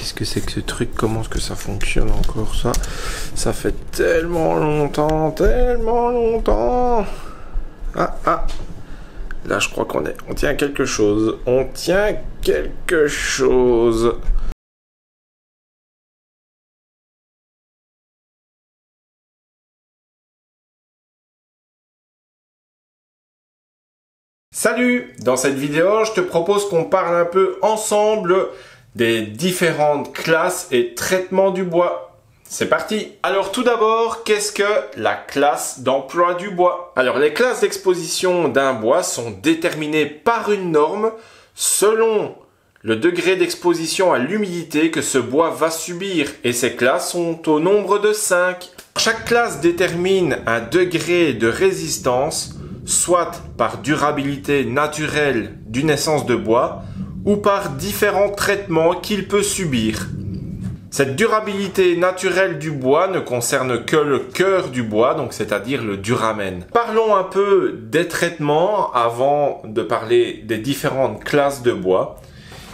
qu'est-ce que c'est que ce truc? Comment est-ce que ça fonctionne encore ça? Ça fait tellement longtemps, tellement longtemps. Ah. Là, je crois on tient quelque chose. On tient quelque chose. Salut! Dans cette vidéo, je te propose qu'on parle un peu ensemble des différentes classes et traitements du bois. C'est parti! Alors tout d'abord, qu'est-ce que la classe d'emploi du bois? Alors les classes d'exposition d'un bois sont déterminées par une norme selon le degré d'exposition à l'humidité que ce bois va subir et ces classes sont au nombre de 5. Chaque classe détermine un degré de résistance soit par durabilité naturelle d'une essence de bois ou par différents traitements qu'il peut subir. Cette durabilité naturelle du bois ne concerne que le cœur du bois, donc c'est-à-dire le duramen. Parlons un peu des traitements avant de parler des différentes classes de bois.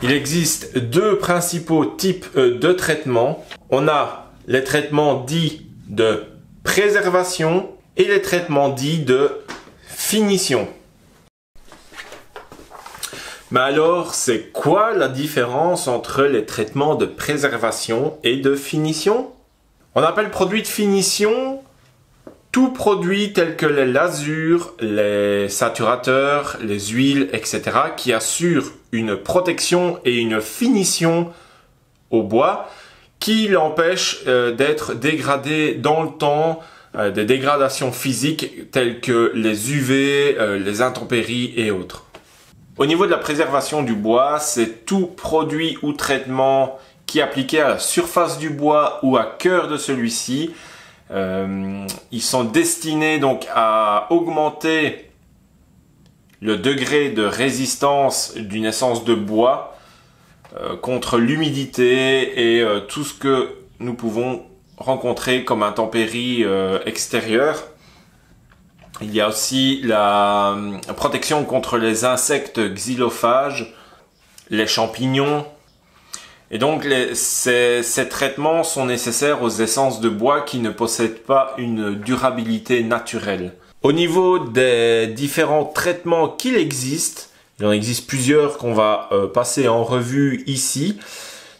Il existe deux principaux types de traitements. On a les traitements dits de préservation et les traitements dits de finition. Mais alors, c'est quoi la différence entre les traitements de préservation et de finition? On appelle produit de finition tout produit tel que les lasures, les saturateurs, les huiles, etc. qui assurent une protection et une finition au bois qui l'empêche d'être dégradé dans le temps, des dégradations physiques telles que les UV, les intempéries et autres. Au niveau de la préservation du bois, c'est tout produit ou traitement qui est appliqué à la surface du bois ou à cœur de celui-ci. Ils sont destinés donc à augmenter le degré de résistance d'une essence de bois contre l'humidité et tout ce que nous pouvons rencontrer comme intempéries extérieures. Il y a aussi la protection contre les insectes xylophages, les champignons. Et donc ces traitements sont nécessaires aux essences de bois qui ne possèdent pas une durabilité naturelle. Au niveau des différents traitements qu'il existe, il en existe plusieurs qu'on va passer en revue ici.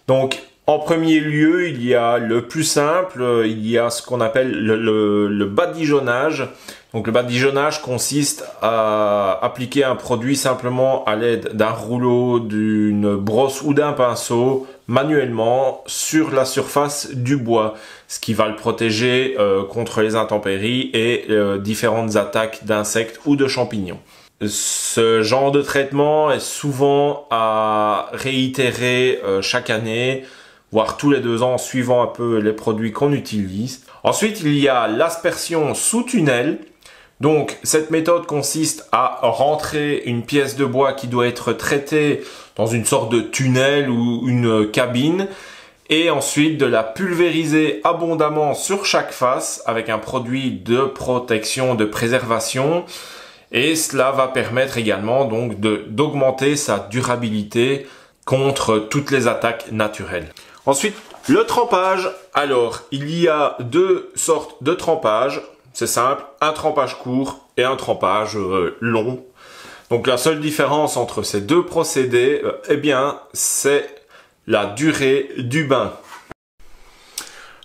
Donc en premier lieu, il y a le plus simple, il y a ce qu'on appelle le badigeonnage. Donc le badigeonnage consiste à appliquer un produit simplement à l'aide d'un rouleau, d'une brosse ou d'un pinceau manuellement sur la surface du bois, ce qui va le protéger contre les intempéries et différentes attaques d'insectes ou de champignons. Ce genre de traitement est souvent à réitérer chaque année, voire tous les 2 ans, suivant un peu les produits qu'on utilise. Ensuite, il y a l'aspersion sous tunnel. Donc, cette méthode consiste à rentrer une pièce de bois qui doit être traitée dans une sorte de tunnel ou une cabine et ensuite de la pulvériser abondamment sur chaque face avec un produit de protection, de préservation. Et cela va permettre également donc d'augmenter sa durabilité contre toutes les attaques naturelles. Ensuite, le trempage. Alors, il y a 2 sortes de trempage. C'est simple, un trempage court et un trempage long. Donc la seule différence entre ces deux procédés, eh bien, c'est la durée du bain.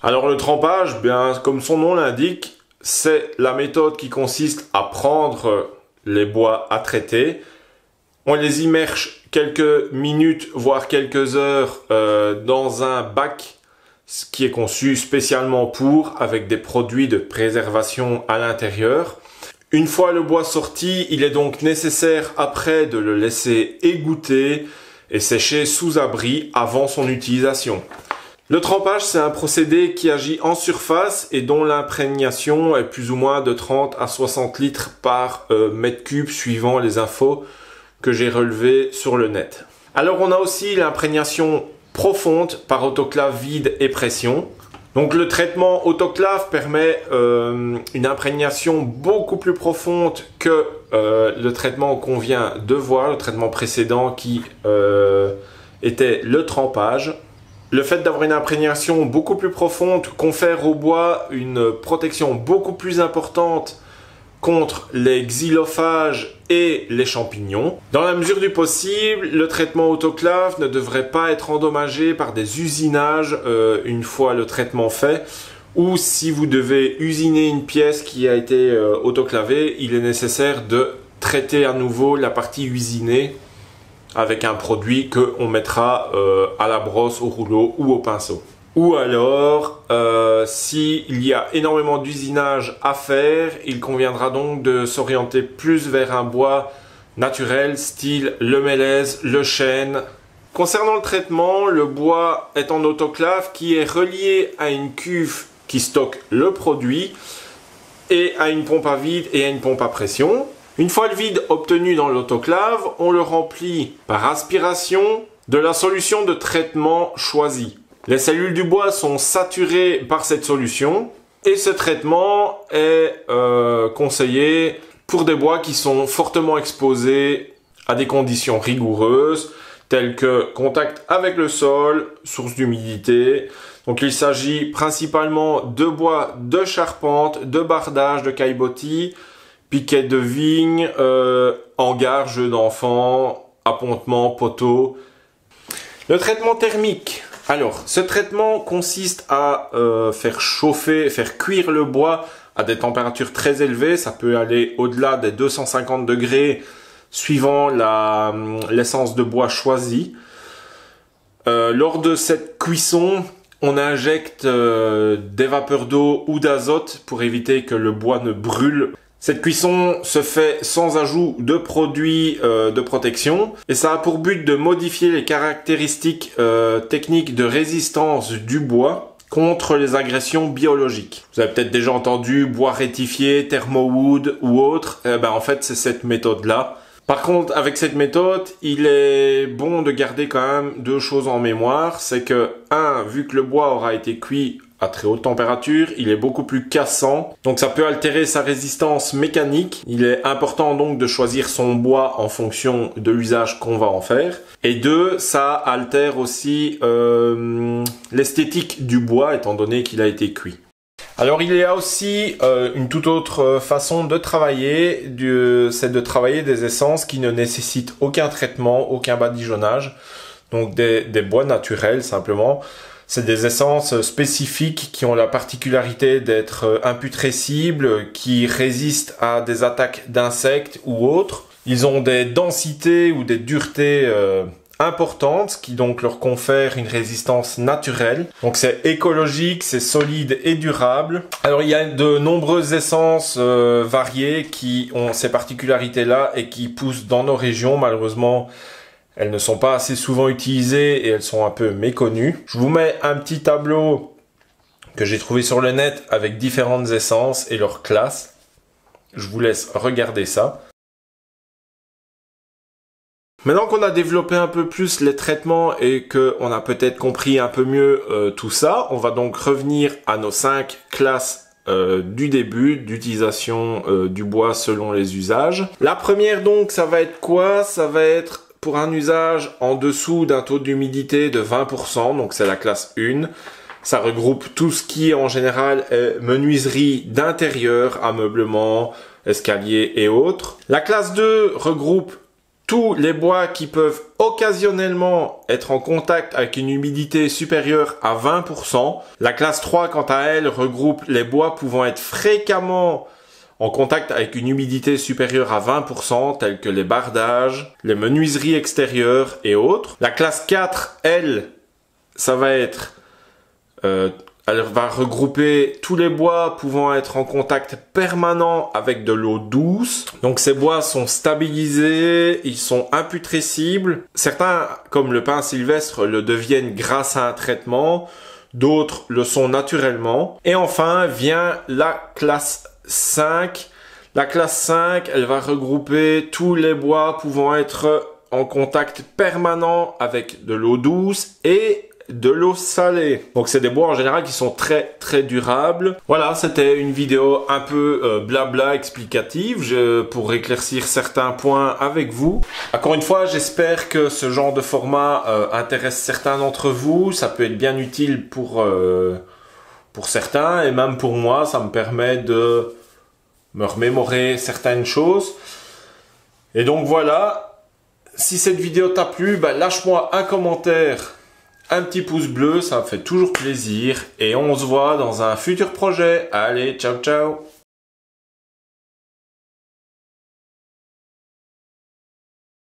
Alors le trempage, bien, comme son nom l'indique, c'est la méthode qui consiste à prendre les bois à traiter. On les immerge quelques minutes, voire quelques heures dans un bac qui est conçu spécialement pour, avec des produits de préservation à l'intérieur. Une fois le bois sorti, il est donc nécessaire après de le laisser égoutter et sécher sous abri avant son utilisation. Le trempage, c'est un procédé qui agit en surface et dont l'imprégnation est plus ou moins de 30 à 60 litres par mètre cube suivant les infos que j'ai relevées sur le net. Alors on a aussi l'imprégnation profonde par autoclave vide et pression. Donc le traitement autoclave permet une imprégnation beaucoup plus profonde que le traitement qu'on vient de voir, le traitement précédent qui était le trempage. Le fait d'avoir une imprégnation beaucoup plus profonde confère au bois une protection beaucoup plus importante contre les xylophages et les champignons. Dans la mesure du possible, le traitement autoclave ne devrait pas être endommagé par des usinages une fois le traitement fait, ou si vous devez usiner une pièce qui a été autoclavée, il est nécessaire de traiter à nouveau la partie usinée avec un produit qu'on mettra à la brosse, au rouleau ou au pinceau. Ou alors, s'il y a énormément d'usinage à faire, il conviendra donc de s'orienter plus vers un bois naturel, style le mélèze, le chêne. Concernant le traitement, le bois est en autoclave qui est relié à une cuve qui stocke le produit et à une pompe à vide et à une pompe à pression. Une fois le vide obtenu dans l'autoclave, on le remplit par aspiration de la solution de traitement choisie. Les cellules du bois sont saturées par cette solution et ce traitement est conseillé pour des bois qui sont fortement exposés à des conditions rigoureuses telles que contact avec le sol, source d'humidité. Donc il s'agit principalement de bois de charpente, de bardage, de caillebotis, piquets de vigne, hangars, jeux d'enfants, appontements, poteaux. Le traitement thermique. Alors, ce traitement consiste à faire chauffer, faire cuire le bois à des températures très élevées. Ça peut aller au-delà des 250 degrés suivant l'essence de bois choisie. Lors de cette cuisson, on injecte des vapeurs d'eau ou d'azote pour éviter que le bois ne brûle. Cette cuisson se fait sans ajout de produits de protection et ça a pour but de modifier les caractéristiques techniques de résistance du bois contre les agressions biologiques. Vous avez peut-être déjà entendu bois rectifié, thermowood ou autre. En fait, c'est cette méthode-là. Par contre, avec cette méthode, il est bon de garder quand même deux choses en mémoire. C'est que, vu que le bois aura été cuit à très haute température, il est beaucoup plus cassant, donc ça peut altérer sa résistance mécanique. Il est important donc de choisir son bois en fonction de l'usage qu'on va en faire. Et deux, ça altère aussi l'esthétique du bois étant donné qu'il a été cuit. Alors il y a aussi une toute autre façon de travailler, c'est de travailler des essences qui ne nécessitent aucun traitement, aucun badigeonnage, donc des bois naturels simplement. C'est des essences spécifiques qui ont la particularité d'être imputrescibles, qui résistent à des attaques d'insectes ou autres. Ils ont des densités ou des duretés importantes, ce qui donc leur confère une résistance naturelle. Donc c'est écologique, c'est solide et durable. Alors il y a de nombreuses essences variées qui ont ces particularités-là et qui poussent dans nos régions. Malheureusement, elles ne sont pas assez souvent utilisées et elles sont un peu méconnues. Je vous mets un petit tableau que j'ai trouvé sur le net avec différentes essences et leurs classes. Je vous laisse regarder ça. Maintenant qu'on a développé un peu plus les traitements et qu'on a peut-être compris un peu mieux tout ça, on va donc revenir à nos 5 classes du début d'utilisation du bois selon les usages. La première donc, ça va être quoi? Ça va être pour un usage en dessous d'un taux d'humidité de 20%, donc c'est la classe 1. Ça regroupe tout ce qui en général est menuiserie d'intérieur, ameublement, escalier et autres. La classe 2 regroupe tous les bois qui peuvent occasionnellement être en contact avec une humidité supérieure à 20%. La classe 3, quant à elle, regroupe les bois pouvant être fréquemment en contact avec une humidité supérieure à 20%, tels que les bardages, les menuiseries extérieures et autres. La classe 4, elle, ça va être... elle va regrouper tous les bois pouvant être en contact permanent avec de l'eau douce. Donc ces bois sont stabilisés, ils sont imputrescibles. Certains, comme le pin sylvestre, le deviennent grâce à un traitement. D'autres le sont naturellement. Et enfin vient la classe 5. La classe 5, elle va regrouper tous les bois pouvant être en contact permanent avec de l'eau douce et de l'eau salée. Donc c'est des bois en général qui sont très très durables. Voilà, c'était une vidéo un peu blabla explicative pour éclaircir certains points avec vous. Encore une fois, j'espère que ce genre de format intéresse certains d'entre vous. Ça peut être bien utile pour certains et même pour moi, ça me permet de me remémorer certaines choses. Et donc voilà, si cette vidéo t'a plu, lâche-moi un commentaire, un petit pouce bleu, ça me fait toujours plaisir. Et on se voit dans un futur projet. Allez, ciao ciao!